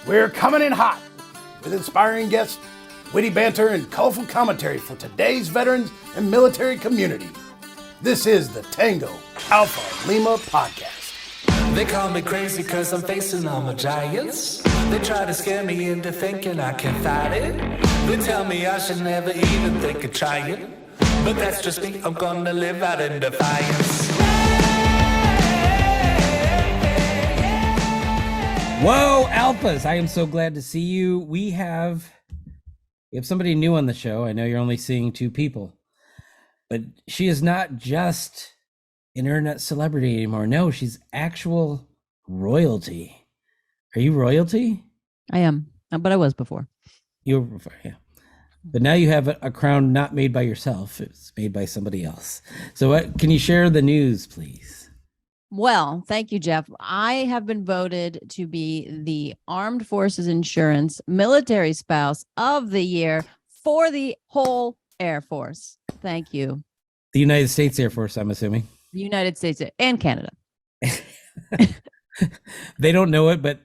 We're coming in hot with inspiring guests, witty banter, and colorful commentary for today's veterans and military community. This is the Tango Alpha Lima podcast. They call me crazy cause I'm facing all my giants. They try to scare me into thinking I can fight it. They tell me I should never even think of trying. But that's just me, I'm gonna live out in defiance. Whoa, Alphas! I am so glad to see you. We have somebody new on the show. I know you're only seeing two people, but she is not just an internet celebrity anymore. No, she's actual royalty. Are you royalty? I am, but I was before. You were before, yeah. But now you have a crown not made by yourself. It's made by somebody else. So what, can you share the news, please? Well, thank you, Jeff. I have been voted to be the Armed Forces Insurance Military Spouse of the Year for the whole Air Force. Thank you. The United States Air Force, I'm assuming. The United States and Canada. They don't know it, but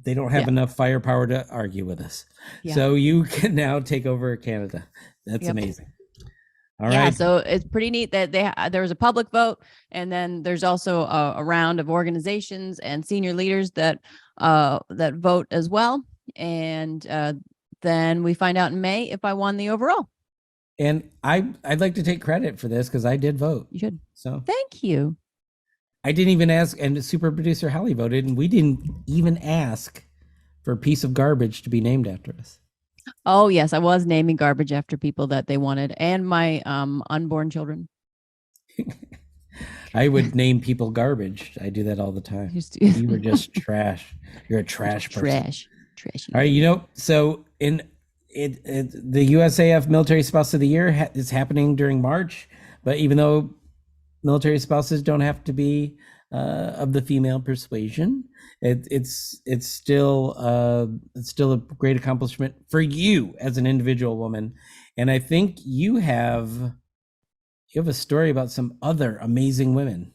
they don't have enough firepower to argue with us. Yeah. So you can now take over Canada. That's amazing. All right. So it's pretty neat that there was a public vote, and then there's also a round of organizations and senior leaders that vote as well. And then we find out in May if I won the overall. And I'd like to take credit for this because I did vote. You should. So thank you. I didn't even ask, and super producer Hallie voted, and we didn't even ask for a piece of garbage to be named after us. Oh, yes, I was naming garbage after people that they wanted, and my unborn children. I would name people garbage. I do that all the time. You were just trash. You're a trash person. Trash. All right, so in the USAF Military Spouse of the Year is happening during March, but even though military spouses don't have to be of the female persuasion, it's still a great accomplishment for you as an individual woman. And I think you have a story about some other amazing women.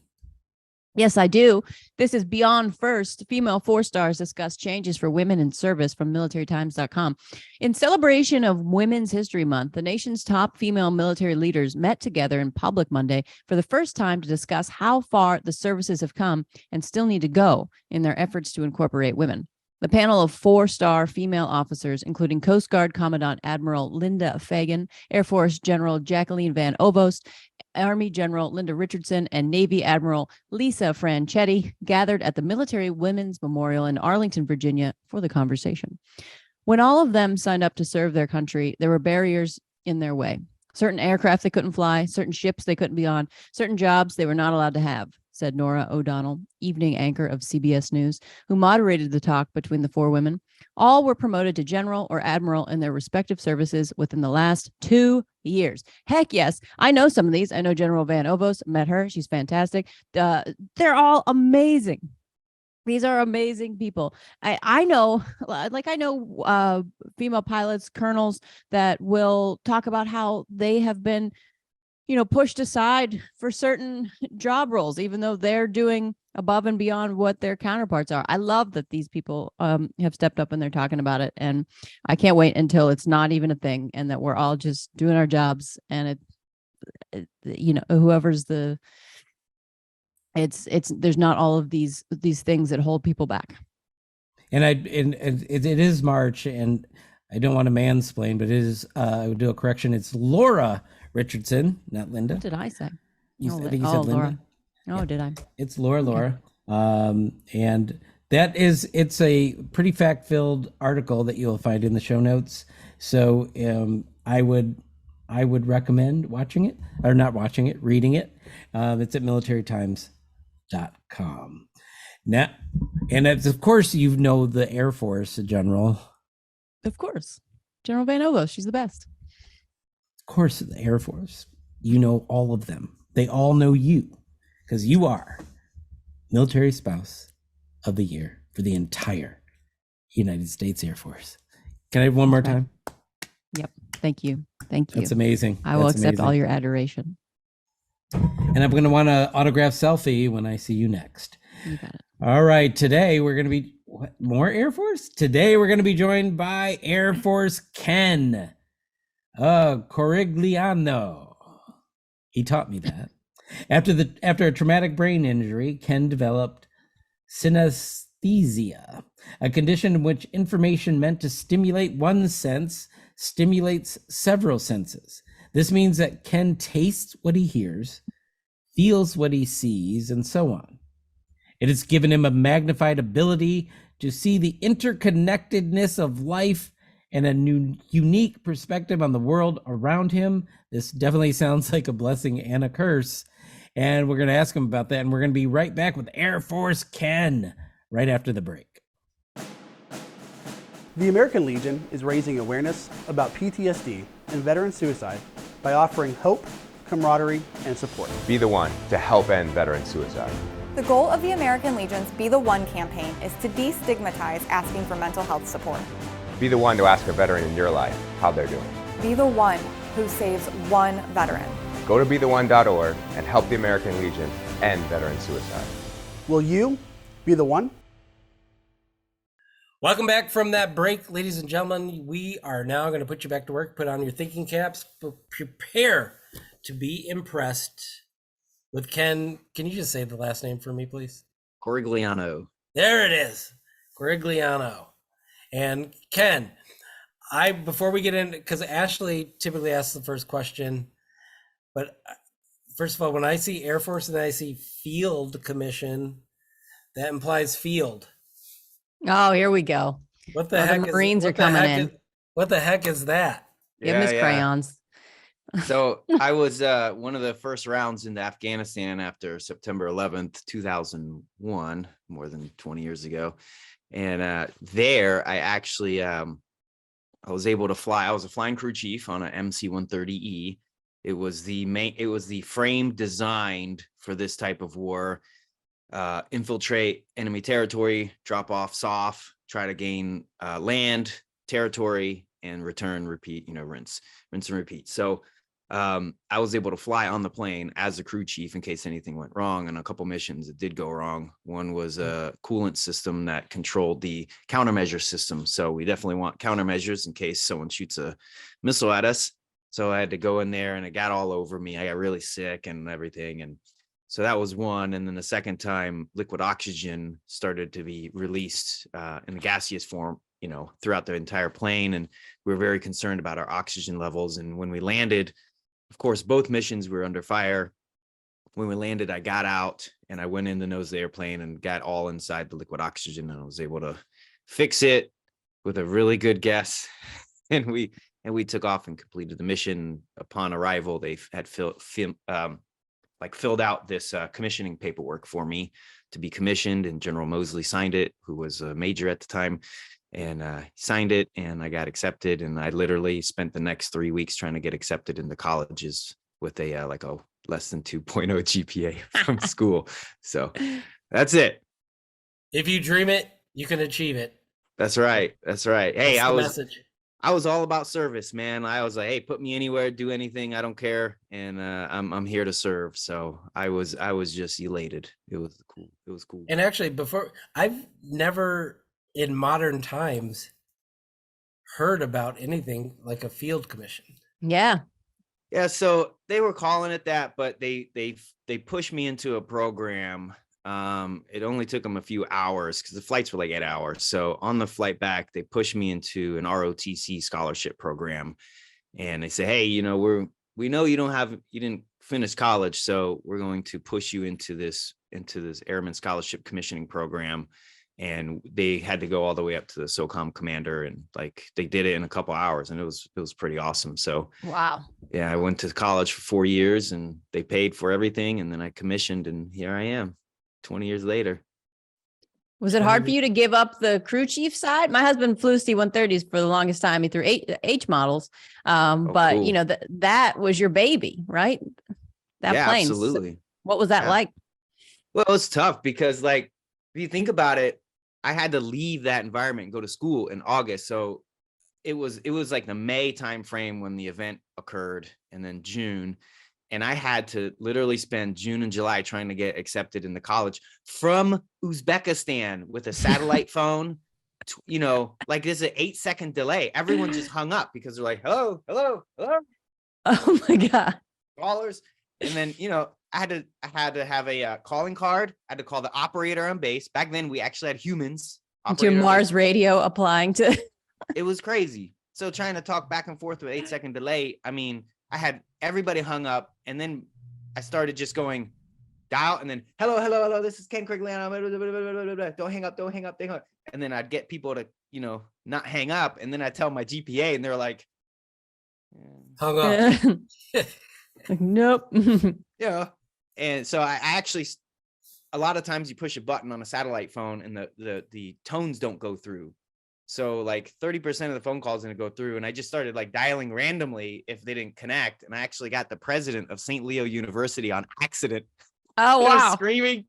Yes, I do. This is Beyond First. Female 4-stars discuss changes for women in service from militarytimes.com. In celebration of Women's History Month, the nation's top female military leaders met together in public Monday for the first time to discuss how far the services have come and still need to go in their efforts to incorporate women. The panel of 4-star female officers, including Coast Guard Commandant Admiral Linda Fagan, Air Force General Jacqueline Van Ovost, Army General Linda Richardson, and Navy Admiral Lisa Franchetti, gathered at the Military Women's Memorial in Arlington, Virginia, for the conversation. When all of them signed up to serve their country, there were barriers in their way. Certain aircraft they couldn't fly, certain ships they couldn't be on, certain jobs they were not allowed to have, said Nora O'Donnell, evening anchor of CBS News, who moderated the talk between the four women. All were promoted to general or admiral in their respective services within the last 2 years. Heck yes. I know some of these. I know General Van Ovost, met her. She's fantastic. They're all amazing. These are amazing people. I know female pilots, colonels that will talk about how they have been pushed aside for certain job roles, even though they're doing above and beyond what their counterparts are. I love that these people have stepped up and they're talking about it. And I can't wait until it's not even a thing and that we're all just doing our jobs. And whoever's there's not all of these things that hold people back. And it is March, and I don't want to mansplain, but it is, I would do a correction. It's Laura Richardson, not Linda. What did I say? I think you said Linda. Laura. Oh, yeah. Did I? It's Laura. And it's a pretty fact-filled article that you'll find in the show notes. So I would recommend watching it, or not watching it, reading it. It's at militarytimes.com. Now, and it's, of course, the Air Force General. Of course. General Van Ovost, she's the best. Of course, the Air Force. You know all of them. They all know you because you are Military Spouse of the Year for the entire United States Air Force. Can I have one more time? Yep. Thank you. That's amazing. I will accept all your adoration. And I'm going to want an autograph selfie when I see you next. You got it. All right. Today, we're going to be What, more Air Force? Today we're going to be joined by Air Force Ken Corigliano. He taught me that. After a traumatic brain injury, Ken developed synesthesia, a condition in which information meant to stimulate one sense stimulates several senses. This means that Ken tastes what he hears, feels what he sees, and so on. It has given him a magnified ability to see the interconnectedness of life and a new, unique perspective on the world around him. This definitely sounds like a blessing and a curse. And we're going to ask him about that. And we're going to be right back with Air Force Ken right after the break. The American Legion is raising awareness about PTSD and veteran suicide by offering hope, camaraderie, and support. Be the one to help end veteran suicide. The goal of the American Legion's Be the One campaign is to destigmatize asking for mental health support. Be the one to ask a veteran in your life how they're doing. Be the one who saves one veteran. Go to betheone.org and help the American Legion end veteran suicide. Will you be the one? Welcome back from that break, ladies and gentlemen. We are now going to put you back to work. Put on your thinking caps. Prepare to be impressed with Ken. Can you just say the last name for me, please? Corigliano. There it is. Corigliano. And Ken, before we get in, because Ashley typically asks the first question, but first of all, when I see Air Force and I see Field Commission, that implies field. Oh, here we go. What the heck? The Marines are coming in. What the heck is that? Give him his crayons. So I was one of the first rounds into Afghanistan after September 11th, 2001, more than 20 years ago. And there I actually, I was able to fly. I was a flying crew chief on an MC-130E. It was the frame designed for this type of war. Infiltrate enemy territory, drop off SOF, try to gain land, territory, and return, repeat, rinse and repeat. So I was able to fly on the plane as a crew chief in case anything went wrong. And a couple missions that did go wrong. One was a coolant system that controlled the countermeasure system. So we definitely want countermeasures in case someone shoots a missile at us. So I had to go in there and it got all over me. I got really sick and everything. And so that was one. And then the second time, liquid oxygen started to be released in the gaseous form, throughout the entire plane. And we were very concerned about our oxygen levels. And when we landed, of course, both missions were under fire. When we landed, I got out and I went in the nose of the airplane and got all inside the liquid oxygen. And I was able to fix it with a really good guess. And we took off and completed the mission. Upon arrival, they had filled out this commissioning paperwork for me to be commissioned, and General Mosley signed it, who was a major at the time, and signed it, and I got accepted. And I literally spent the next 3 weeks trying to get accepted into colleges with a less than 2.0 GPA from school. So that's it. If you dream it, you can achieve it. That's right. Hey, Message. I was all about service, man. I was like, hey, put me anywhere, do anything, I don't care, and I'm here to serve. So I was just elated. It was cool. And actually, I've never in modern times heard about anything like a field commission. Yeah. So they were calling it that, but they pushed me into a program. It only took them a few hours because the flights were like 8 hours. So on the flight back, they pushed me into an ROTC scholarship program, and they say, hey, we know you didn't finish college, so we're going to push you into this Airman Scholarship Commissioning Program. And they had to go all the way up to the SOCOM commander, and they did it in a couple hours, and it was pretty awesome. So wow. Yeah, I went to college for 4 years, and they paid for everything, and then I commissioned, and here I am 20 years later. Was it hard for you to give up the crew chief side? My husband flew C-130s for the longest time. He threw H models. But cool. that was your baby, right? That plane. Absolutely. So what was that like? Well, it's tough because if you think about it, I had to leave that environment and go to school in August. So it was like the May timeframe when the event occurred, and then June. And I had to literally spend June and July trying to get accepted into college from Uzbekistan with a satellite phone. You know, like there's an 8-second delay. Everyone just hung up because they're like, hello, hello, hello. Oh my God. Dollars. And then, you know, I had to have a calling card. I had to call the operator on base. Back then, we actually had humans. To Mars radio applying to. It was crazy. So trying to talk back and forth with 8-second delay. I mean, I had everybody hung up, and then I started just going dial, and then hello, hello, hello. This is Ken Corigliano. Don't hang up, don't hang up, don't hang up. And then I'd get people to, you know, not hang up, and then I tell my GPA, and they're like, hung up. Like, nope. Yeah. And so I actually, a lot of times you push a button on a satellite phone and the tones don't go through. So like 30% of the phone calls didn't go through. And I just started like dialing randomly if they didn't connect. And I actually got the president of St. Leo University on accident. Oh, wow. Screaming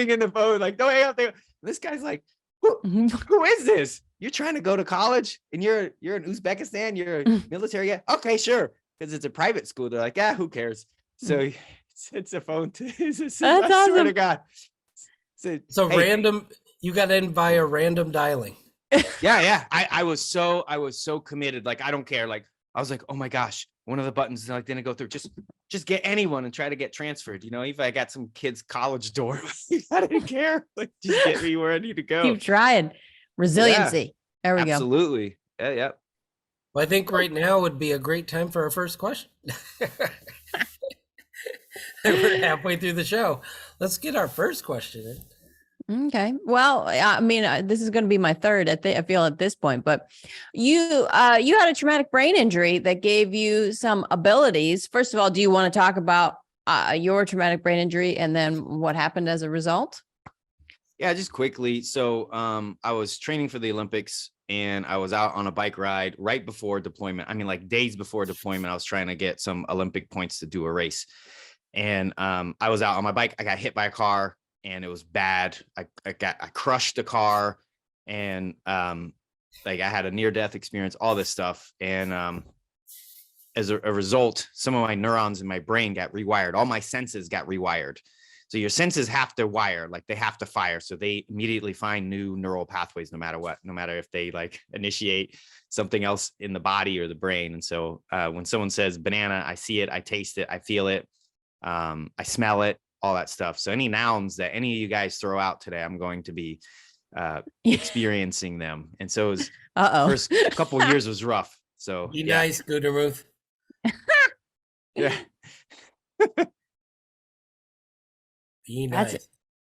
in the phone, like, don't hang up there. This guy's like, who is this? You're trying to go to college and you're in Uzbekistan, you're military. Yeah. Okay, sure. Because it's a private school. They're like, who cares? So it's a phone. That's awesome. I swear to God. So hey, random, you got in via random dialing. Yeah. I was so committed. Like, I don't care. Like, I was like, oh my gosh, one of the buttons like didn't go through. Just get anyone and try to get transferred. You know, if I got some kid's college door, I didn't care. Like, just get me where I need to go. Keep trying. Resiliency. Yeah, there we go. Absolutely. Yeah. Well, I think right now would be a great time for our first question. We're halfway through the show. Let's get our first question in. Okay. Well, I mean, this is going to be my third. I feel at this point, but you had a traumatic brain injury that gave you some abilities. First of all, do you want to talk about your traumatic brain injury and then what happened as a result? Yeah, just quickly. So I was training for the Olympics and I was out on a bike ride right before deployment. I mean, like days before deployment, I was trying to get some Olympic points to do a race. And I was out on my bike. I got hit by a car and it was bad. I crushed the car and like I had a near-death experience, all this stuff. And as a result, some of my neurons in my brain got rewired. All my senses got rewired. So your senses have to wire, like they have to fire. So they immediately find new neural pathways, no matter what, no matter if they like initiate something else in the body or the brain. And so when someone says banana, I see it, I taste it, I feel it, I smell it, all that stuff. So any nouns that any of you guys throw out today, I'm going to be experiencing them. And so it was, first couple of years was rough. So be nice, Gudermuth. Yeah.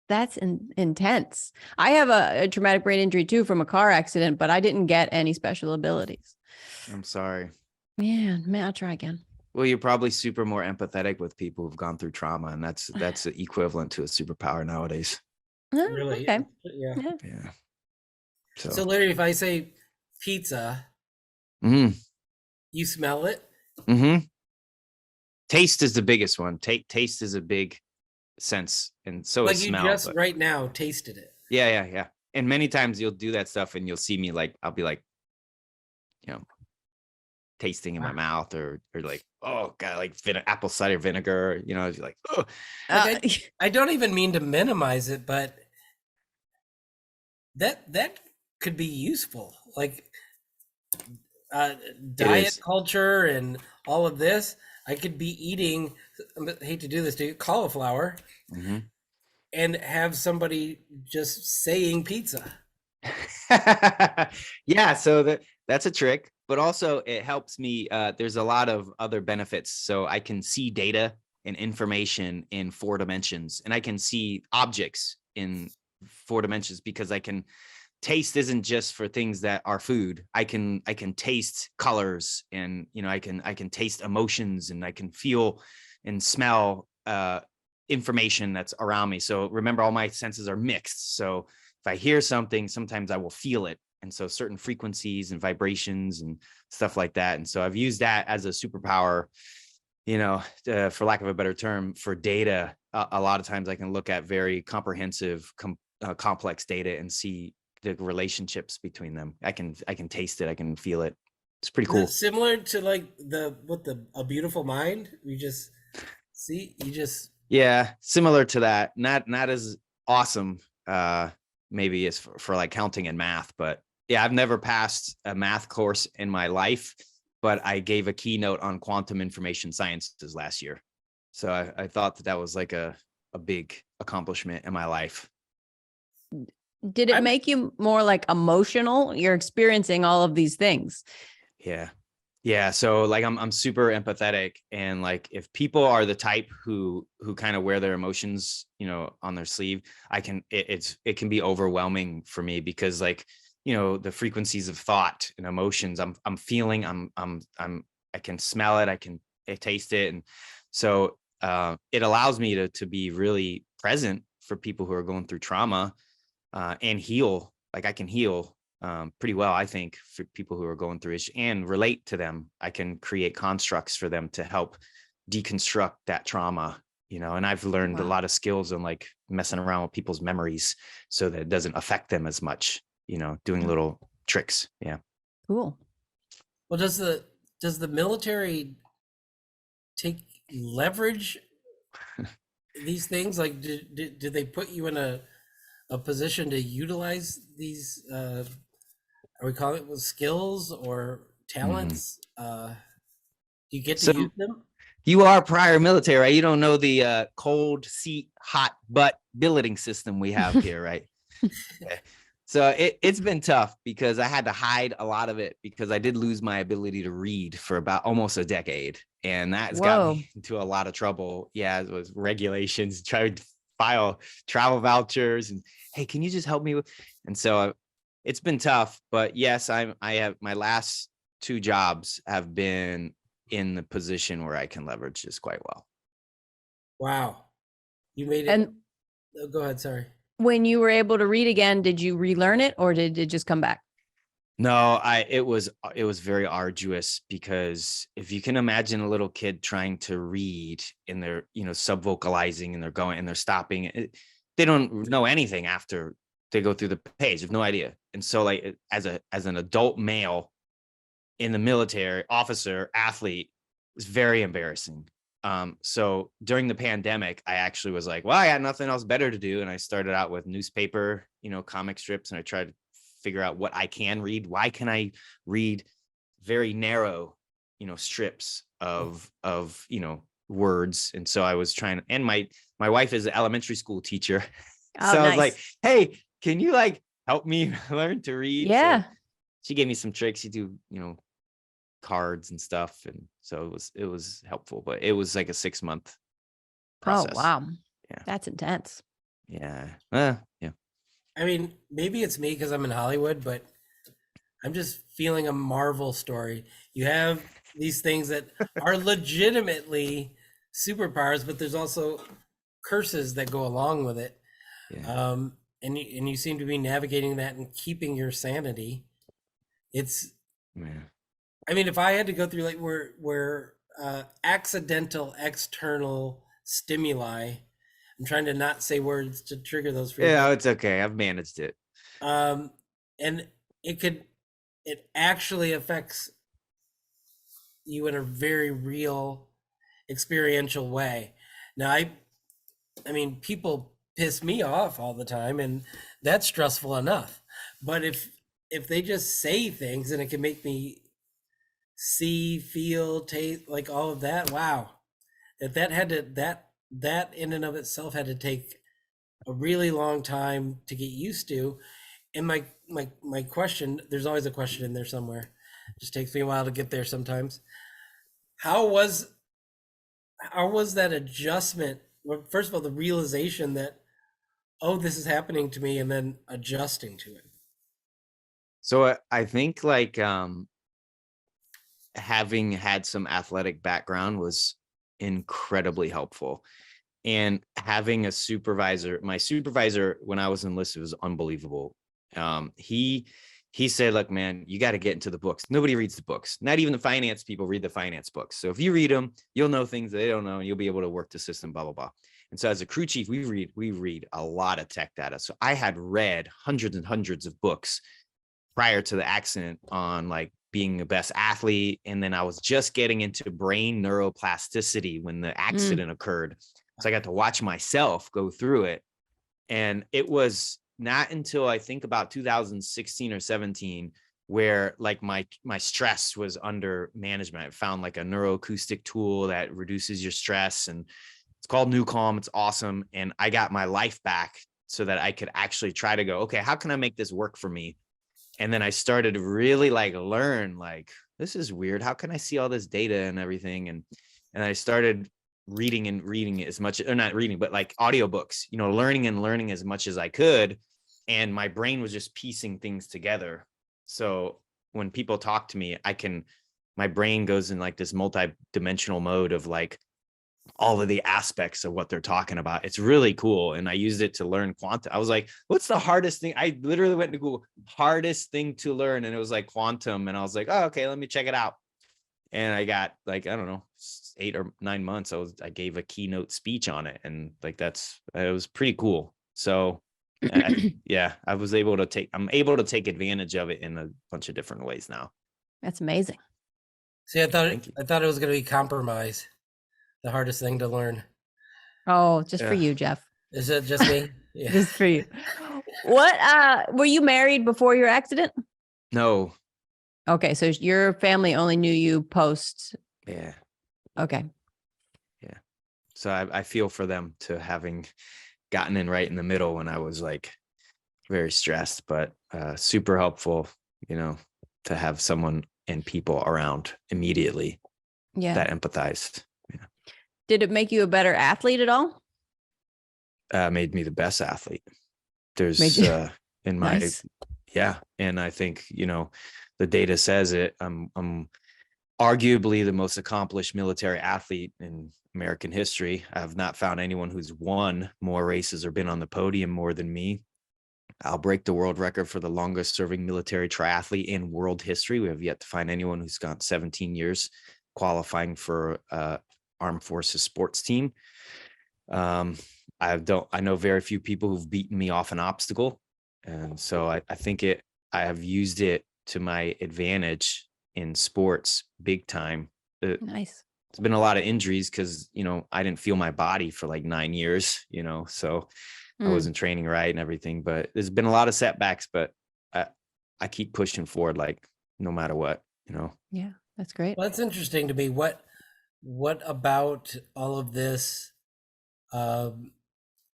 That's intense. I have a traumatic brain injury too from a car accident, but I didn't get any special abilities. I'm sorry. Man, I'll try again. Well, you're probably super more empathetic with people who've gone through trauma, and that's equivalent to a superpower nowadays. Really? Okay. Yeah. So Larry, if I say pizza, you smell it? Mm-hmm. Taste is the biggest one. Taste is a big sense, and so like is you smell. Just right now tasted it. Yeah. And many times you'll do that stuff, and you'll see me like I'll be like, tasting in my mouth, or like, oh god, like apple cider vinegar. Like, oh. I don't even mean to minimize it, but that could be useful. Like diet culture and all of this. I could be eating, I hate to do this to you, cauliflower, and have somebody just saying pizza. Yeah, so that's a trick, but also it helps me. There's a lot of other benefits. So I can see data and information in 4 dimensions, and I can see objects in 4 dimensions because I can. Taste isn't just for things that are food. I can taste colors, and I can taste emotions, and I can feel and smell information that's around me. So remember, all my senses are mixed. So if I hear something, sometimes I will feel it, and so certain frequencies and vibrations and stuff like that. And so I've used that as a superpower, for lack of a better term, for data. A lot of times I can look at very comprehensive, complex data and see the relationships between them. I can taste it. I can feel it. It's pretty cool. Similar to like A Beautiful Mind. We just See, you just Yeah, similar to that. Not as awesome, maybe as for like counting and math, but yeah, I've never passed a math course in my life, but I gave a keynote on quantum information sciences last year. So I thought that was like a big accomplishment in my life. Did it make you more like emotional? You're experiencing all of these things. Yeah. Yeah. So like I'm super empathetic, and like if people are the type who kind of wear their emotions, on their sleeve, it can be overwhelming for me, because like, the frequencies of thought and emotions I'm feeling, I can smell it, I can taste it. And so it allows me to be really present for people who are going through trauma, and heal. Like I can heal pretty well, I think, for people who are going through it, and relate to them. I can create constructs for them to help deconstruct that trauma, and I've learned a lot of skills on like messing around with people's memories so that it doesn't affect them as much, doing little tricks. Yeah. Cool. Well, does the military take leverage these things? Like, did they put you in a position to utilize these are we calling it skills or talents? Do you get to use them? You are prior military, right? You don't know the cold seat, hot butt billeting system we have here, right? So it's been tough, because I had to hide a lot of it, because I did lose my ability to read for about almost a decade. And that's got me into a lot of trouble. Yeah, it was regulations, tried to file travel vouchers, and hey, can you just help me with? And so it's been tough, but yes, I have, my last 2 jobs have been in the position where I can leverage this quite well. Wow. You made it. And go ahead. Sorry. when you were able to read again, did you relearn it, or did it just come back? No, it was very arduous, because if you can imagine a little kid trying to read, and they're, subvocalizing, and they're going and they're stopping, they don't know anything after they go through the page. They have no idea. And so like as an adult male in the military, officer, athlete, it's very embarrassing. So during the pandemic, I actually was like, well, I got nothing else better to do. And I started out with newspaper, comic strips, and I tried to figure out what I can read. Why can I read very narrow, strips of words? And so I was trying to, and my wife is an elementary school teacher. Oh, so I was nice. like, hey, can you like help me learn to read? Yeah. So she gave me some tricks. You do, cards and stuff. And so it was helpful, but it was like a 6-month process. Oh, wow. Yeah. That's intense. Yeah. Yeah. I mean, maybe it's me because I'm in Hollywood, but I'm just feeling a Marvel story. You have these things that are legitimately superpowers, but there's also curses that go along with it. Yeah. And you seem to be navigating that and keeping your sanity. It's, I mean, if I had to go through like where accidental external stimuli, I'm trying to not say words to trigger those for you. Yeah, it's okay. I've managed it. And it actually affects you in a very real experiential way. Now, I mean, people piss me off all the time, and that's stressful enough. But if they just say things and it can make me see, feel, taste, like all of that, wow. That in and of itself had to take a really long time to get used to. And my question, there's always a question in there somewhere. It just takes me a while to get there sometimes. How was that adjustment? Well, first of all, the realization that, oh, this is happening to me, and then adjusting to it. So I think like having had some athletic background was incredibly helpful. And having a supervisor, my supervisor when I was enlisted was unbelievable. He said, look, man, you got to get into the books. Nobody reads the books. Not even the finance people read the finance books. So if you read them, you'll know things that they don't know, and you'll be able to work the system, blah, blah, blah. And so as a crew chief, we read a lot of tech data. So I had read hundreds and hundreds of books prior to the accident on like being the best athlete. And then I was just getting into brain neuroplasticity when the accident occurred. So I got to watch myself go through it. And it was not until I think about 2016 or 17 where like my stress was under management. I found like a neuroacoustic tool that reduces your stress, and it's called New Calm. It's awesome. And I got my life back so that I could actually try to go, okay, how can I make this work for me? And then I started to really like learn, like, this is weird. How can I see all this data and everything? And I started reading as much, or not reading, but like audiobooks, you know, learning as much as I could. And my brain was just piecing things together. So when people talk to me, my brain goes in like this multi-dimensional mode of like all of the aspects of what they're talking about. It's really cool. And I used it to learn quantum. I was like, what's the hardest thing? I literally went to Google, hardest thing to learn. And it was like quantum. And I was like, oh, okay, let me check it out. And I got like, I don't know, 8 or 9 months. I gave a keynote speech on it. And like, it was pretty cool. So yeah, I'm able to take advantage of it in a bunch of different ways now. That's amazing. See, I thought it was going to be compromise, the hardest thing to learn. Oh, just for you, Jeff. Is it just me? Yeah. Just for you. What, were you married before your accident? No. Okay. So your family only knew you post. Yeah. Okay. Yeah. So I feel for them to having gotten in right in the middle when I was like very stressed, but super helpful, you know, to have someone and people around immediately that empathized. Yeah. Did it make you a better athlete at all? Made me the best athlete. There's in my Nice. Yeah. And I think, you know, the data says it. I'm arguably the most accomplished military athlete in American history. I have not found anyone who's won more races or been on the podium more than me. I'll break the world record for the longest serving military triathlete in world history. We have yet to find anyone who's gone 17 years qualifying for armed forces sports team. I know very few people who've beaten me off an obstacle. And so I think I have used it to my advantage in sports big time. Nice. There's been a lot of injuries because, you know, I didn't feel my body for like 9 years, you know, so I wasn't training right and everything, but there's been a lot of setbacks, but I keep pushing forward, like no matter what, you know? Yeah, that's great. Well, that's interesting to me. What about all of this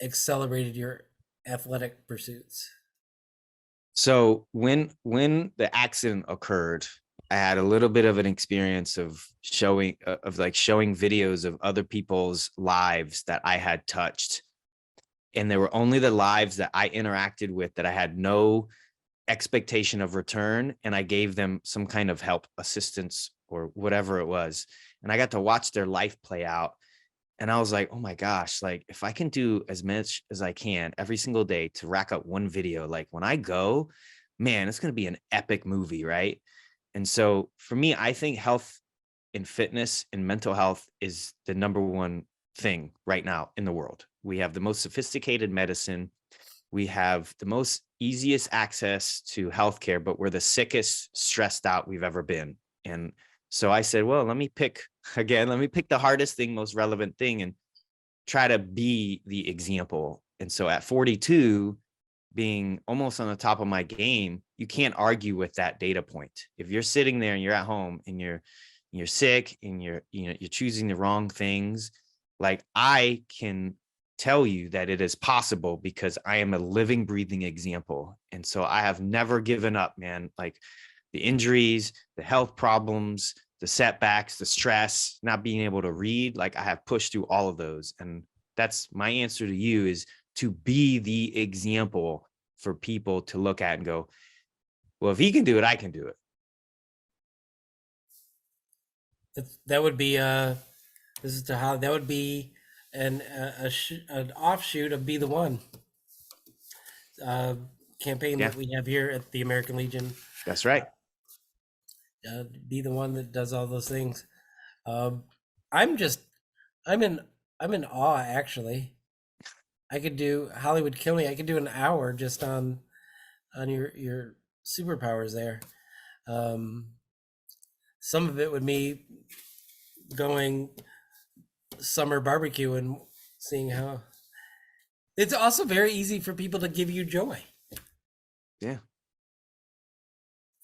accelerated your athletic pursuits? So when the accident occurred, I had a little bit of an experience of showing videos of other people's lives that I had touched. And they were only the lives that I interacted with that I had no expectation of return. And I gave them some kind of help, assistance, or whatever it was. And I got to watch their life play out. And I was like, oh my gosh, like if I can do as much as I can every single day to rack up one video, like when I go, man, it's going to be an epic movie, right? And so for me, I think health and fitness and mental health is the number one thing right now in the world. We have the most sophisticated medicine. We have the most easiest access to healthcare, but we're the sickest, stressed out we've ever been. And so I said, well, let me pick the hardest thing, most relevant thing, and try to be the example. And so at 42, being almost on the top of my game, you can't argue with that data point. If you're sitting there and you're at home and you're sick and you're choosing the wrong things, like I can tell you that it is possible because I am a living, breathing example. And so I have never given up, man. Like the injuries, the health problems, the setbacks, the stress, not being able to read, like I have pushed through all of those. And that's my answer to you, is to be the example for people to look at and go, well, if he can do it, I can do it. That would be that would be an offshoot of Be the One campaign that we have here at the American Legion. That's right. Be the one that does all those things. I'm in awe, actually. I could do Hollywood Kill Me. I could do an hour just on your superpowers there. some of it with me going summer barbecue and seeing how it's also very easy for people to give you joy. Yeah.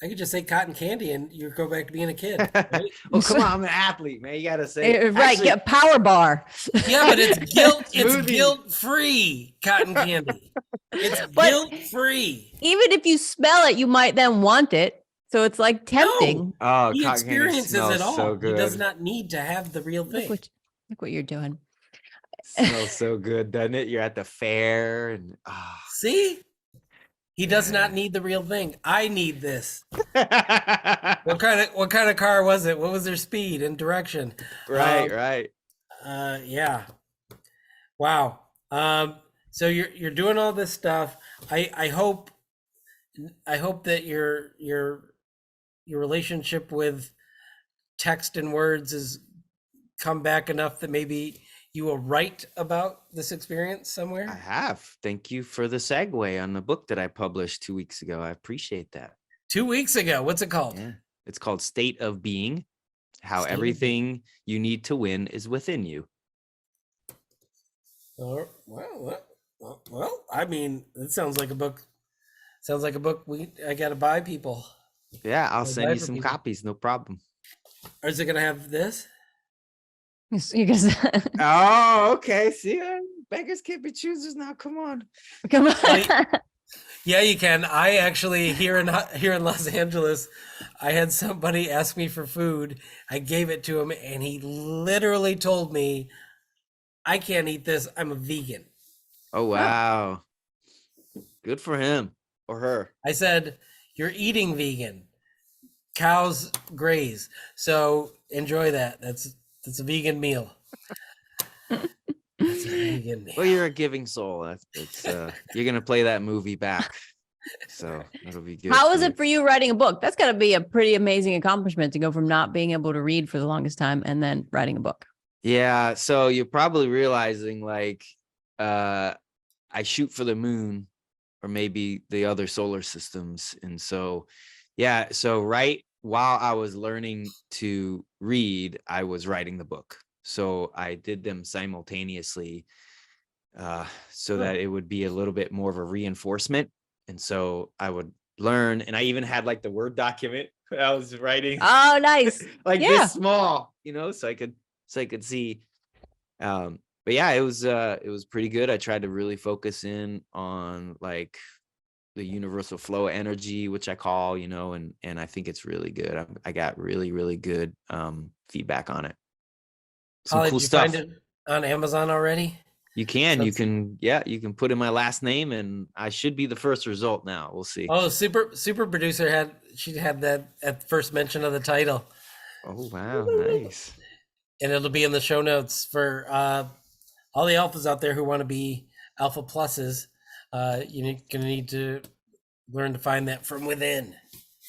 I could just say cotton candy and you go back to being a kid, right? Well, come on, I'm an athlete, man. You gotta say Right, Actually, get power bar. Yeah, but it's Smoothie. guilt-free cotton candy. It's But- guilt-free. Even if you smell it, you might then want it. So it's like tempting. Oh, He cotton candy experiences smells it all. so He good. does not need to have the real Look thing. what you're doing. Smells so good, doesn't it? You're at the fair and See? He does not need the real thing. I need this. What kind of car was it? What was their speed and direction? right. Yeah. Wow. So you're doing all this stuff. I hope that your relationship with text and words has come back enough that maybe you will write about this experience somewhere. I have. Thank you for the segue on the book that I published 2 weeks ago. I appreciate that. 2 weeks ago. What's it called? Yeah. It's called State of Being, How State of Everything You Need to Win is Within You. Well, I mean, it sounds like a book. Sounds like a book I got to buy people. Yeah, I'll I'll send buy you for some people. copies. No problem. Or is it going to have this? You guys, Oh, okay. See, beggars can't be choosers now. Come on. come on. Yeah, you can. I actually here in Los Angeles, I had somebody ask me for food. I gave it to him, and he literally told me, "I can't eat this. I'm a vegan." Oh, wow. Good for him or her. I said, "You're eating vegan. Cows graze, so enjoy that. That's a vegan meal." That's a vegan meal. Well, you're a giving soul. You're gonna play that movie back, so it'll be good. How is it for you writing a book? That's got to be a pretty amazing accomplishment to go from not being able to read for the longest time and then writing a book. Yeah, so you're probably realizing like I shoot for the moon or maybe the other solar systems. And so yeah, so right while I was learning to read, I was writing the book. So I did them simultaneously so that it would be a little bit more of a reinforcement. And so I would learn, and I even had like the Word document I was writing. Oh, nice. Like Yeah. this small, so I could see. But yeah, it was pretty good. I tried to really focus in on like the universal flow energy, which I call, and I think it's really good. I got really, really good feedback on it. Some Holly, cool did you stuff. find it on Amazon already? You can put in my last name, and I should be the first result now. We'll see. Oh, super producer had that at first mention of the title, Oh, wow, nice. and it'll be in the show notes for all the alphas out there who want to be alpha pluses. You're gonna need to learn to find that from within.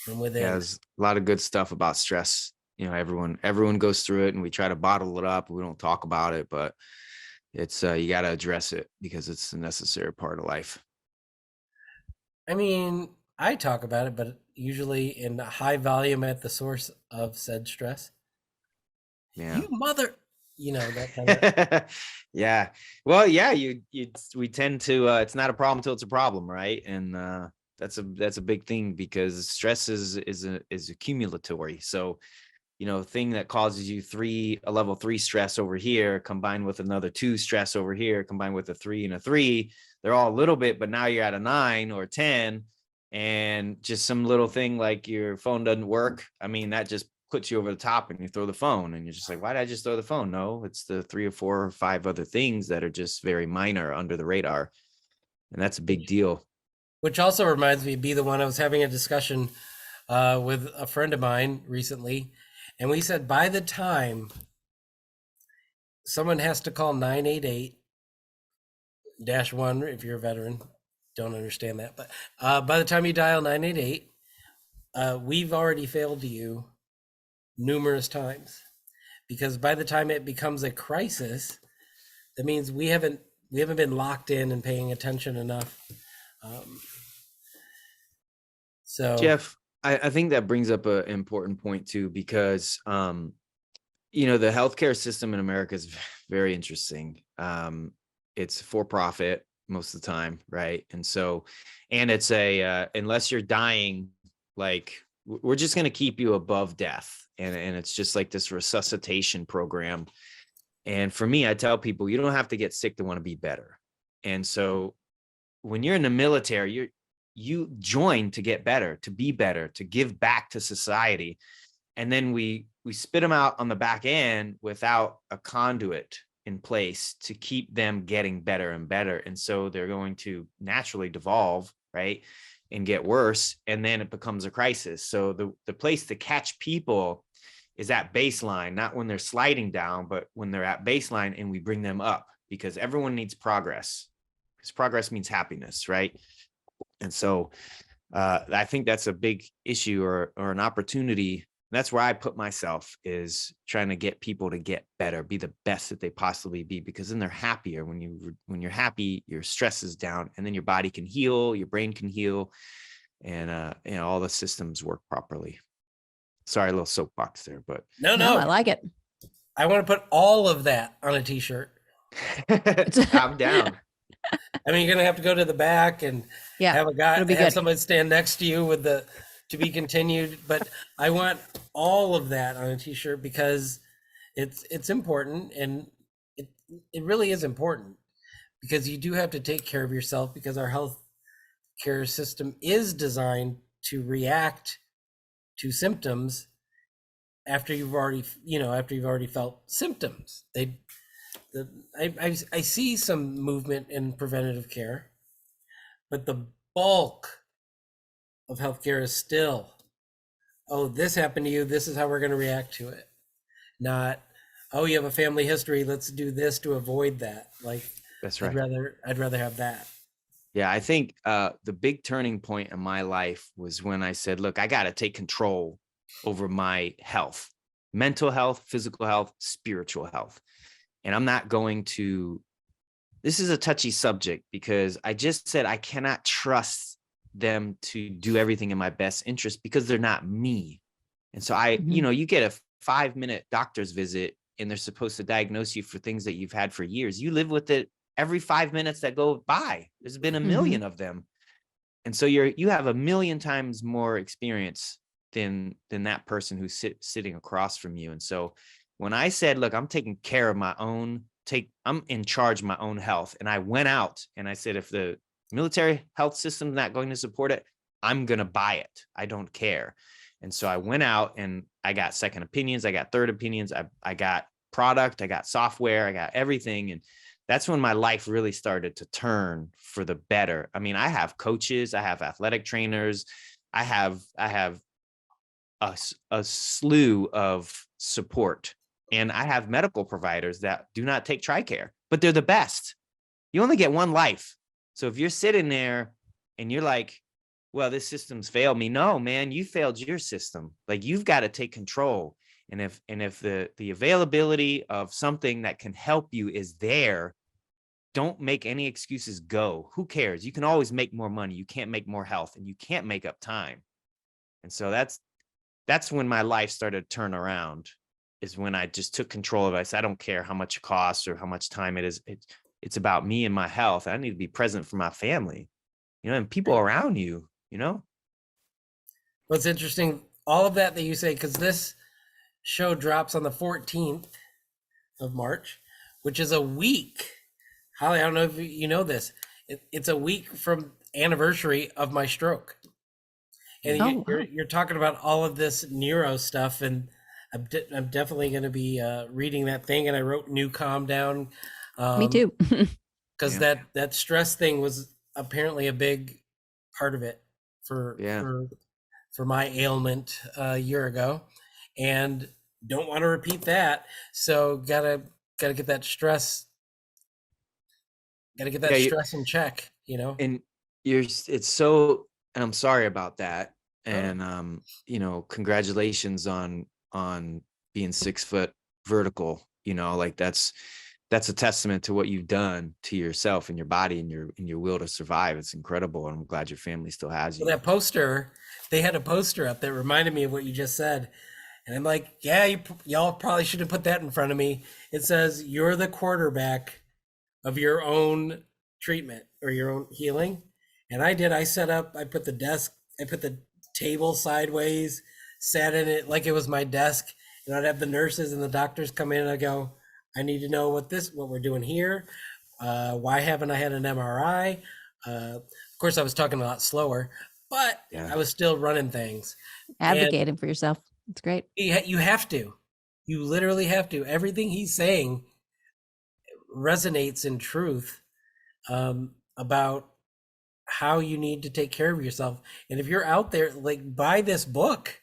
Yeah, there's a lot of good stuff about stress. Everyone goes through it, and we try to bottle it up. We don't talk about it, but it's you got to address it because it's a necessary part of life. I mean, I talk about it, but usually in high volume at the source of said stress. Yeah. You mother, that kind of. Yeah. Well, yeah, we tend to it's not a problem till it's a problem, right? And that's a big thing because stress is accumulatory. So, thing that causes you a level 3 stress over here, combined with another 2 stress over here, combined with a 3 and a 3, they're all a little bit, but now you're at a 9 or 10, and just some little thing like your phone doesn't work. I mean, that just puts you over the top, and you throw the phone, and you're just like, why did I just throw the phone? No, it's the 3 or 4 or 5 other things that are just very minor under the radar. And that's a big deal. Which also reminds me, be the one I was having a discussion with a friend of mine recently. And we said, by the time someone has to call 988-1, if you're a veteran, don't understand that. But by the time you dial 988, we've already failed you numerous times. Because by the time it becomes a crisis, that means we haven't been locked in and paying attention enough. So Jeff, I think that brings up an important point too, because the healthcare system in America is very interesting. It's for profit most of the time, right? And so, and it's unless you're dying, like we're just going to keep you above death, and it's just like this resuscitation program. And for me, I tell people you don't have to get sick to want to be better. And so, when you're in the military, you join to get better, to be better, to give back to society. And then we spit them out on the back end without a conduit in place to keep them getting better and better. And so they're going to naturally devolve, right, and get worse. And then it becomes a crisis. So the place to catch people is at baseline, not when they're sliding down, but when they're at baseline, and we bring them up, because everyone needs progress, because progress means happiness, right? And so I think that's a big issue or an opportunity. That's where I put myself, is trying to get people to get better, be the best that they possibly be, because then they're happier. When you're happy, your stress is down, and then your body can heal, your brain can heal, and all the systems work properly. Sorry, a little soapbox there, but no, I like it. I want to put all of that on a t-shirt. I'm down. I mean, you're gonna have to go to the back and have a guy, have somebody stand next to you with the "to be continued." But I want all of that on a t-shirt, because it's important, and it really is important, because you do have to take care of yourself, because our health care system is designed to react to symptoms after you've already felt symptoms. I see some movement in preventative care, but the bulk of healthcare is still, oh, this happened to you, this is how we're going to react to it. Not, oh, you have a family history, let's do this to avoid that. Like, that's right. I'd rather have that. Yeah, I think the big turning point in my life was when I said, look, I got to take control over my health, mental health, physical health, spiritual health. And I'm not going to, this is a touchy subject, because I just said I cannot trust them to do everything in my best interest, because they're not me. And so you get a 5-minute doctor's visit, and they're supposed to diagnose you for things that you've had for years. You live with it every 5 minutes that go by. There's been a million of them. And so you have a million times more experience than that person who's sitting across from you. And so when I said, look, I'm taking care of I'm in charge of my own health. And I went out and I said, if the military health system is not going to support it, I'm going to buy it. I don't care. And so I went out and I got second opinions. I got third opinions. I got product, I got software, I got everything. And that's when my life really started to turn for the better. I mean, I have coaches, I have athletic trainers, I have a slew of support, and I have medical providers that do not take TRICARE, but they're the best. You only get one life. So if you're sitting there and you're like, well, this system's failed me. No, man, you failed your system. Like, you've got to take control. And if the availability of something that can help you is there, don't make any excuses. Go. Who cares? You can always make more money. You can't make more health, and you can't make up time. And so that's when my life started to turn around, is when I just took control of it. I said, I don't care how much it costs or how much time it is. It's about me and my health. I need to be present for my family, and people around you, What's interesting, all of that you say, because this show drops on the 14th of March, which is a week. Holly, I don't know if you know this. It's a week from anniversary of my stroke. And you're talking about all of this neuro stuff, and I'm definitely going to be reading that thing. And I wrote New Calm Down. Me too. Because that stress thing was apparently a big part of it for my ailment a year ago, and don't want to repeat that. So gotta get that stress. Gotta get that stress in check, And and I'm sorry about that. And congratulations on being 6 foot vertical. Like that's a testament to what you've done to yourself and your body and your will to survive. It's incredible. And I'm glad your family still has you. Well, that poster they had a poster up that reminded me of what you just said. And I'm like, yeah, y'all probably should have put that in front of me. It says, you're the quarterback of your own treatment or your own healing. And I did. I put the table sideways, sat in it like it was my desk. And I'd have the nurses and the doctors come in and I go, I need to know what we're doing here. Why haven't I had an MRI? Of course, I was talking a lot slower, but I was still running things. Advocating for yourself. It's great. You have to. You literally have to. Everything he's saying resonates in truth about how you need to take care of yourself. And if you're out there, like, buy this book.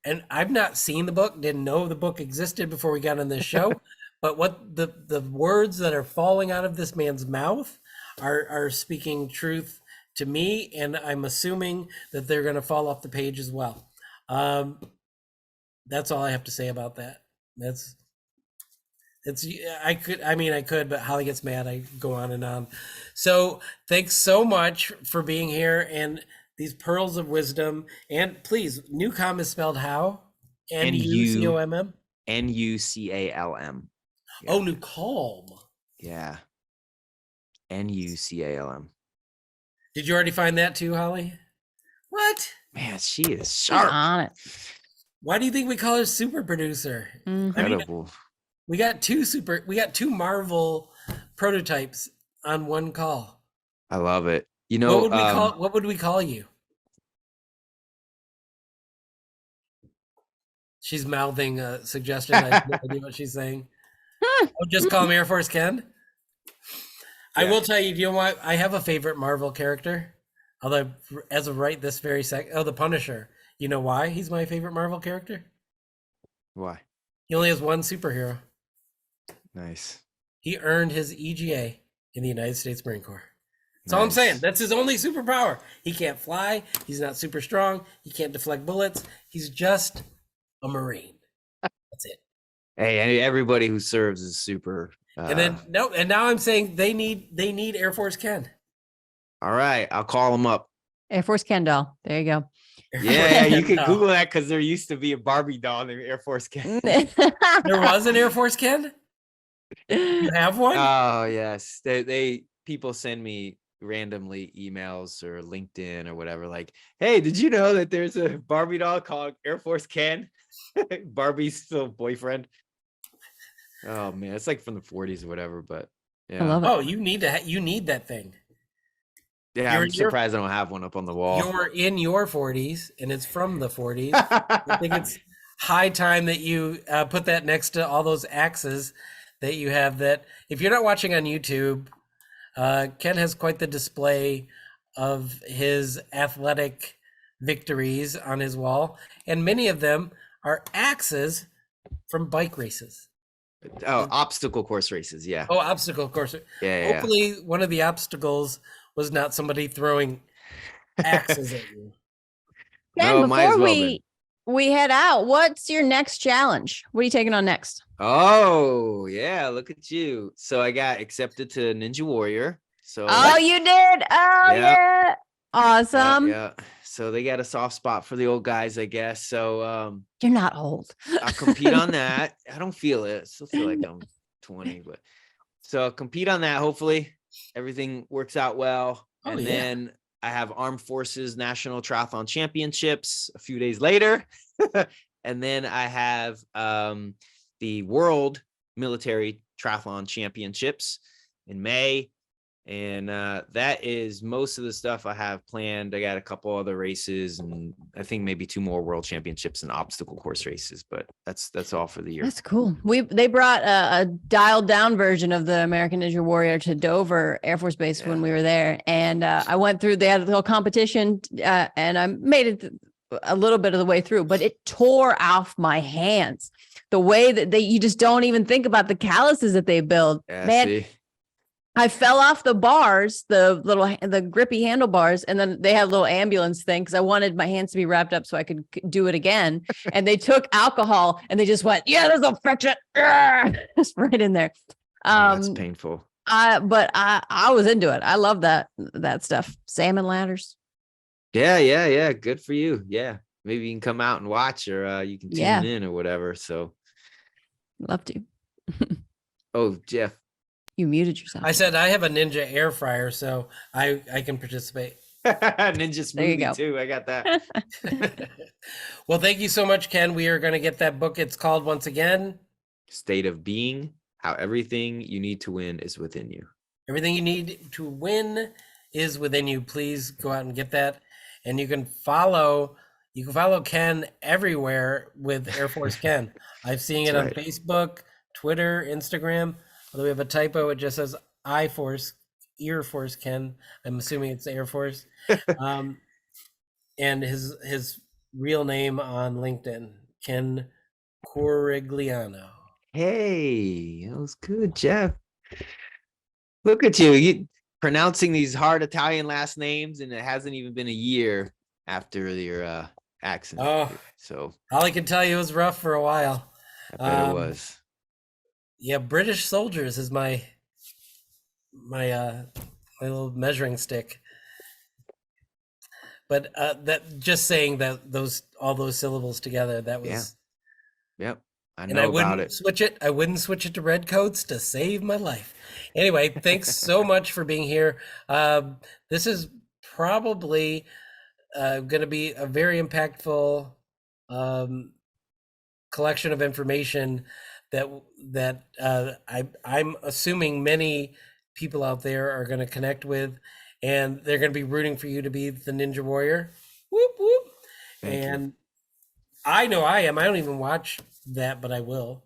And I've not seen the book, didn't know the book existed before we got on this show. But what the words that are falling out of this man's mouth are speaking truth to me. And I'm assuming that they're going to fall off the page as well. That's all I have to say about that. I could, but Holly gets mad. I go on and on. So thanks so much for being here and these pearls of wisdom. And please, Nucom is spelled how? Nucomm? Nucalm. Yeah. Oh, Nucalm. Yeah. Nucalm. Did you already find that too, Holly? What? Man, she is sharp. On it. Why do you think we call her super producer? Incredible. I mean, we got two Marvel prototypes on one call. I love it. You know, what would we call you? She's mouthing a suggestion. I have no idea what she's saying. Oh, just call him Air Force Ken. I will tell you, do you know what? I have a favorite Marvel character. Although, as of right this very second, the Punisher. You know why he's my favorite Marvel character? Why? He only has one superhero. Nice. He earned his EGA in the United States Marine Corps. That's all I'm saying. That's his only superpower. He can't fly. He's not super strong. He can't deflect bullets. He's just a Marine. That's it. Hey, everybody who serves is super. And now I'm saying they need Air Force Ken. All right, I'll call him up. Air Force Ken doll. There you go. Yeah, you can Google that because there used to be a Barbie doll named Air Force Ken. There was an Air Force Ken? You have one? Oh, yes. People send me randomly emails or LinkedIn or whatever, like, hey, did you know that there's a Barbie doll called Air Force Ken? Barbie's still boyfriend. Oh man, it's like from the 40s or whatever, but yeah. I love it. Oh, you need that thing. Yeah, I'm surprised I don't have one up on the wall. You're in your 40s, and it's from the 40s. I think it's high time that you put that next to all those axes that you have. That if you're not watching on YouTube, Ken has quite the display of his athletic victories on his wall, and many of them are axes from bike races. Oh, obstacle course races, yeah. Oh, obstacle course. Yeah. Hopefully, one of the obstacles was not somebody throwing axes at you. Ken, before we head out, what's your next challenge? What are you taking on next? Oh, yeah, look at you. So I got accepted to Ninja Warrior. So you did? Oh, yeah. Awesome. Yeah. So they got a soft spot for the old guys, I guess. So you're not old. I'll compete on that. I don't feel it. I still feel like I'm 20, but so I'll compete on that. Hopefully everything works out well. Then I have Armed Forces National Triathlon Championships a few days later. And then I have the World Military Triathlon Championships in May. And that is most of the stuff I have planned. I got a couple other races, and I think maybe 2 more world championships and obstacle course races. But that's all for the year. That's cool. They brought a dialed down version of the American Ninja Warrior to Dover Air Force Base when we were there, and I went through. They had a little competition, and I made it a little bit of the way through, but it tore off my hands. The way that you just don't even think about the calluses that they build. Yeah, man. see? I fell off the bars, the grippy handlebars, and then they had a little ambulance thing because I wanted my hands to be wrapped up so I could do it again. And they took alcohol and they just went, yeah, there's no friction. Just right in there. That's painful. But I was into it. I love that stuff. Salmon ladders. Yeah. Good for you. Yeah. Maybe you can come out and watch, or you can Yeah. tune in or whatever. So, Love to. oh, Jeff. You muted yourself. I said I have a Ninja air fryer, so I can participate. Ninja There you smoothie go. too. I got that. Well, thank you so much, Ken. We are going to get that book. It's called, once again, State of Being: How Everything You Need to Win Is Within You. Everything You Need to Win Is Within You. Please go out and get that. And you can follow Ken everywhere with Air Force Ken. I've seen it That's on right. Facebook, Twitter, Instagram. Although we have a typo, it just says Air Force Ken. I'm assuming it's Air Force. And his real name on LinkedIn, Ken Corigliano. Hey, that was good, Jeff. Look at you pronouncing these hard Italian last names, and it hasn't even been a year after your accident. Oh, so all I can tell you, it was rough for a while. I bet it was. Yeah, British soldiers is my little measuring stick. But that just saying that all those syllables together, that was Yep. I and know I about wouldn't it. switch it. I wouldn't switch it to redcoats to save my life. Anyway, thanks so much for being here. This is probably going to be a very impactful collection of information that I'm assuming many people out there are going to connect with, and they're going to be rooting for you to be the Ninja Warrior. Whoop whoop! Thank you. And I know I am. I don't even watch that, but I will.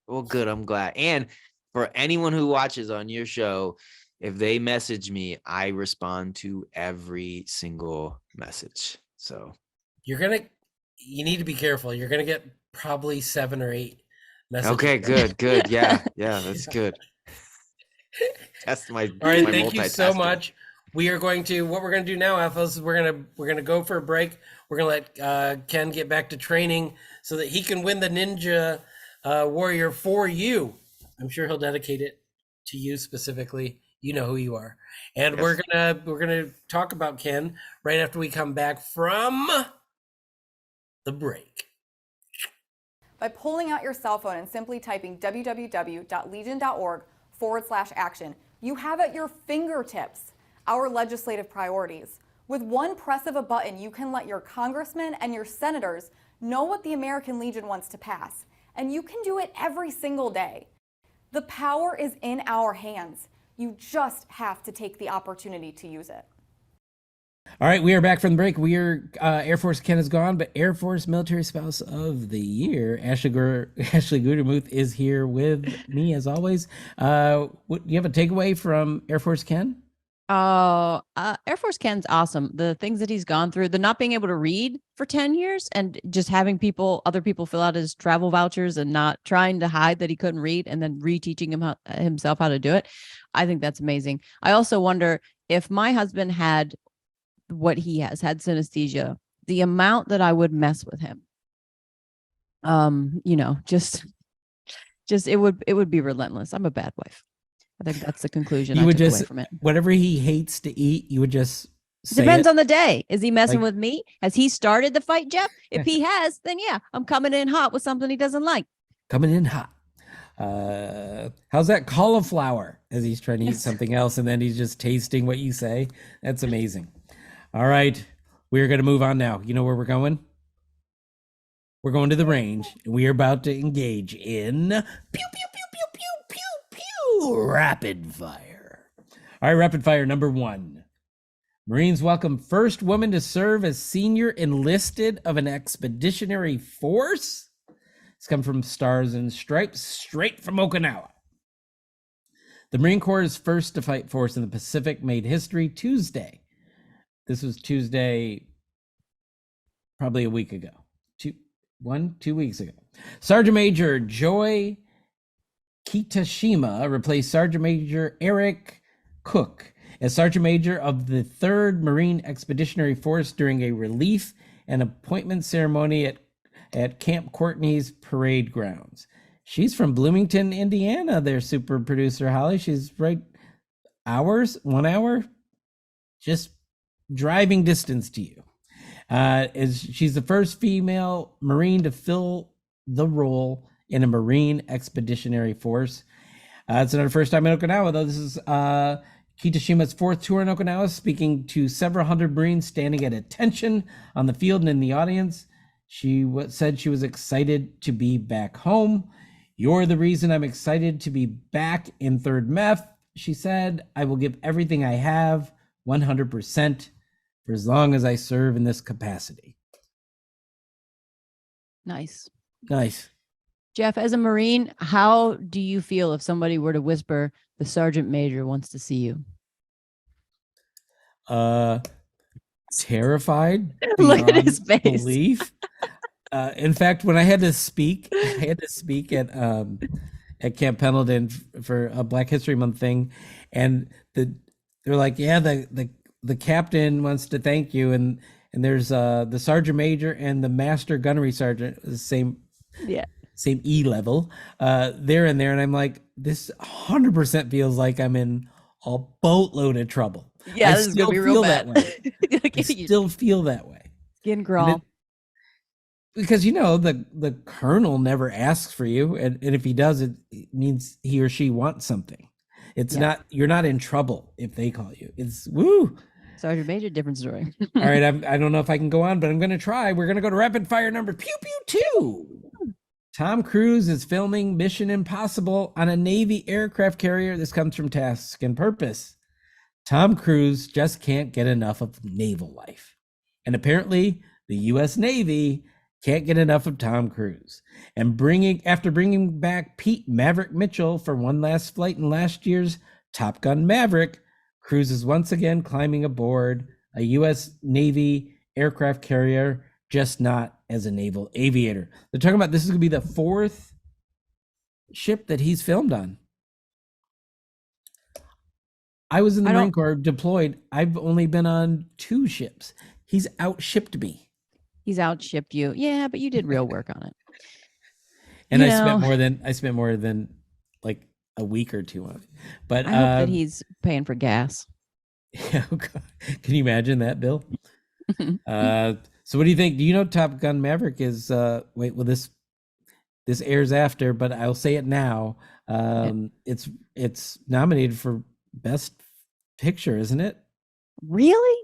Well, good. I'm glad. And for anyone who watches on your show, if they message me, I respond to every single message. So You need to be careful. You're gonna get probably 7 or 8 messages. okay, good. Yeah, that's good. That's my. All right, my thank you so multitasking. much. What we're gonna do now, Ethos, is we're gonna go for a break. We're gonna let Ken get back to training so that he can win the Ninja Warrior for you. I'm sure he'll dedicate it to you specifically. You know who you are. And Yes. we're gonna talk about Ken right after we come back from the break. By pulling out your cell phone and simply typing www.legion.org/action, you have at your fingertips our legislative priorities. With one press of a button, you can let your congressmen and your senators know what the American Legion wants to pass. And you can do it every single day. The power is in our hands. You just have to take the opportunity to use it. All right, we are back from the break. We are Air Force Ken is gone, but Air Force Military Spouse of the Year, Ashley Gutermuth, is here with me as always. Do you have a takeaway from Air Force Ken? Oh, Air Force Ken's awesome. The things that he's gone through, the not being able to read for 10 years and just having other people fill out his travel vouchers and not trying to hide that he couldn't read and then reteaching himself how to do it. I think that's amazing. I also wonder if my husband had what he had synesthesia, the amount that I would mess with him. Just it would be relentless. I'm a bad wife. I think that's the conclusion I took away from it. Whatever he hates to eat, you would just say Depends it. on the day. Is he messing with me? Has he started the fight, Jeff? If he has, then yeah, I'm coming in hot with something he doesn't like. Coming in hot. How's that cauliflower? As he's trying to eat something else and then he's just tasting what you say. That's amazing. All right, we're going to move on now. You know where we're going? We're going to the range. We are about to engage in pew, pew, pew, pew, pew, pew, pew, rapid fire. All right, rapid fire number 1. Marines welcome first woman to serve as senior enlisted of an expeditionary force. It's come from Stars and Stripes, straight from Okinawa. The Marine Corps' first to fight force in the Pacific made history Tuesday. This was Tuesday, probably a week ago. 2 weeks ago. Sergeant Major Joy Kitashima replaced Sergeant Major Eric Cook as Sergeant Major of the 3rd Marine Expeditionary Force during a relief and appointment ceremony at Camp Courtney's parade grounds. She's from Bloomington, Indiana, their super producer, Holly. She's right 1 hour, just driving distance to you. She's the first female Marine to fill the role in a Marine expeditionary force. It's not her first time in Okinawa, though. This is Kitashima's fourth tour in Okinawa, speaking to several hundred Marines standing at attention on the field and in the audience. She said she was excited to be back home. You're the reason I'm excited to be back in 3rd MEF, she said. I will give everything I have, 100%, for as long as I serve in this capacity. Nice. Nice. Jeff, as a Marine, how do you feel if somebody were to whisper, the sergeant major wants to see you? Terrified. Look at his face. Belief. In fact, when I had to speak at Camp Pendleton for a Black History Month thing, and they're like, yeah, the captain wants to thank you, and there's the sergeant major and the master gunnery sergeant, the same E level. They're in there, and I'm like, this 100% feels like I'm in a boatload of trouble. Yeah, this is gonna be real bad. I still feel that way. Skin crawl. Because the colonel never asks for you, and if he does, it means he or she wants something. It's not, you're not in trouble if they call you. It's woo. Sergeant Major, different story. All right, I don't know if I can go on, but I'm going to try. We're going to go to rapid fire number pew pew 2. Tom Cruise is filming Mission Impossible on a Navy aircraft carrier. This comes from Task and Purpose. Tom Cruise just can't get enough of naval life, and apparently the U.S. Navy can't get enough of Tom Cruise. And after bringing back Pete Maverick Mitchell for one last flight in last year's Top Gun Maverick, Cruise is once again climbing aboard a U.S. Navy aircraft carrier, just not as a naval aviator. They're talking about this is going to be the 4th ship that he's filmed on. I was in the Marine Corps deployed. I've only been on 2 ships. He's outshipped me. He's outshipped you. Yeah, but you did real work on it. And I spent more than like a week or 2 on it. But I hope that he's paying for gas. Yeah, can you imagine that, Bill? So what do you think? Do you know Top Gun Maverick is this airs after, but I'll say it now. It's nominated for Best Picture, isn't it? Really?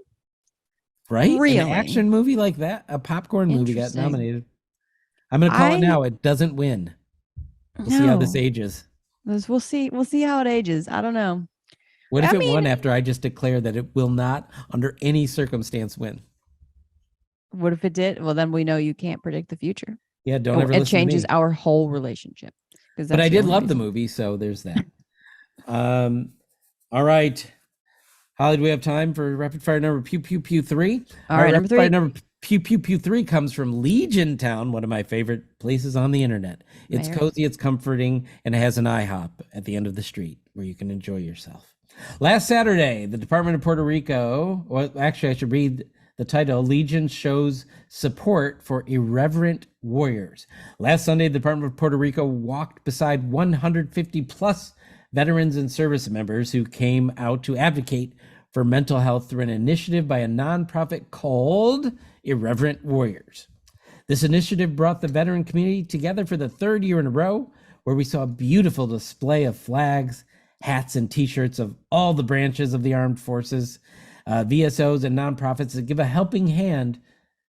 Right? Really? An action movie like that, a popcorn movie got nominated. I'm going to call it now. It doesn't win. We'll see how this ages. We'll see how it ages. I don't know. What if it won after I just declared that it will not, under any circumstance, win? What if it did? Well, then we know you can't predict the future. Yeah, don't ever listen to me. It changes our whole relationship. But I did love the movie, so there's that. All right. Holly, do we have time for rapid fire number pew pew pew 3? All right, number 3. Fire number pew pew pew 3 comes from Legion Town, one of my favorite places on the internet. It's cozy, it's comforting, and it has an IHOP at the end of the street where you can enjoy yourself. Last Saturday, the Department of Puerto Rico, well, actually I should read the title, Legion shows support for Irreverent Warriors. Last Sunday, the Department of Puerto Rico walked beside 150 plus veterans and service members who came out to advocate for mental health through an initiative by a nonprofit called Irreverent Warriors. This initiative brought the veteran community together for the 3rd year in a row, where we saw a beautiful display of flags, hats, and t-shirts of all the branches of the armed forces, VSOs, and nonprofits that give a helping hand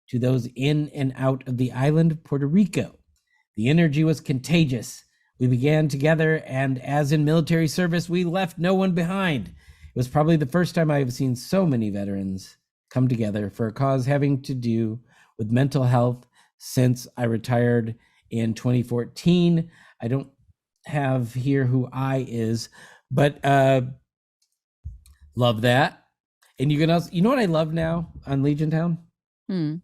to those in and out of the island of Puerto Rico. The energy was contagious. We began together, and as in military service, we left no one behind. It was probably the first time I have seen so many veterans come together for a cause having to do with mental health since I retired in 2014. I don't have here who I is, but love that. And you can also, you know what I love now on Legion Town? And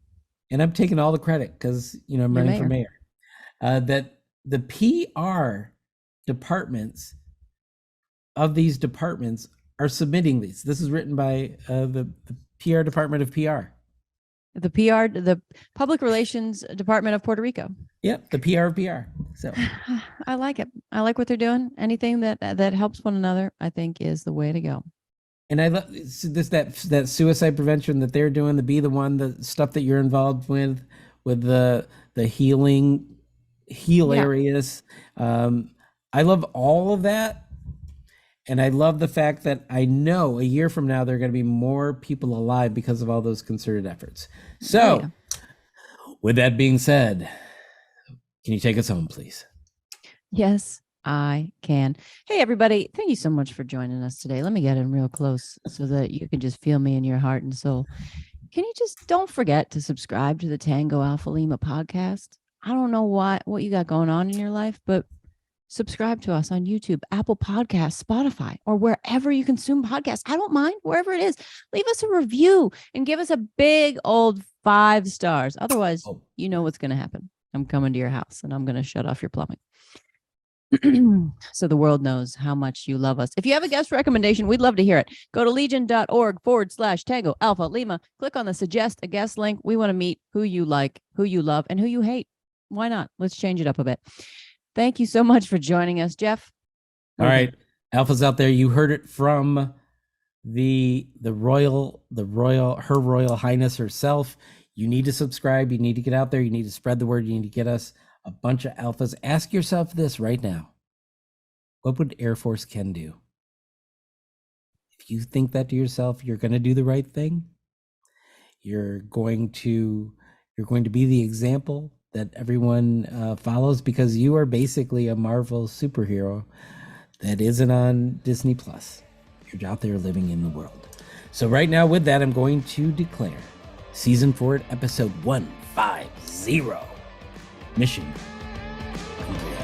I'm taking all the credit because, I'm running for mayor. That the PR departments of these departments are submitting these. This is written by the PR department of PR. The Public Relations Department of Puerto Rico. Yep, the PR of PR. So I like it. I like what they're doing. Anything that helps one another, I think, is the way to go. And I love this that suicide prevention that they're doing, the Be the One, the stuff that you're involved with the heal areas. I love all of that. And I love the fact that I know a year from now, there are going to be more people alive because of all those concerted efforts. So with that being said, can you take us home, please? Yes, I can. Hey, everybody. Thank you so much for joining us today. Let me get in real close so that you can just feel me in your heart and soul. Can you just don't forget to subscribe to the Tango Alpha Lima podcast? I don't know what you got going on in your life, but subscribe to us on YouTube, Apple Podcasts, Spotify, or wherever you consume podcasts. I don't mind, wherever it is. Leave us a review and give us a big old 5 stars. Otherwise, you know what's going to happen. I'm coming to your house and I'm going to shut off your plumbing. So the world knows how much you love us. If you have a guest recommendation, we'd love to hear it. Go to legion.org/Tango Alpha Lima. Click on the suggest a guest link. We want to meet who you like, who you love, and who you hate. Why not? Let's change it up a bit. Thank you so much for joining us, Jeff. All right, Alphas out there, you heard it from her Royal Highness herself. You need to subscribe. You need to get out there. You need to spread the word. You need to get us a bunch of alphas. Ask yourself this right now. What would Air Force Ken do? If you think that to yourself, you're going to do the right thing. You're going to be the example that everyone follows, because you are basically a Marvel superhero that isn't on Disney Plus. You're out there living in the world. So right now with that, I'm going to declare Season 4, Episode 150. Mission complete.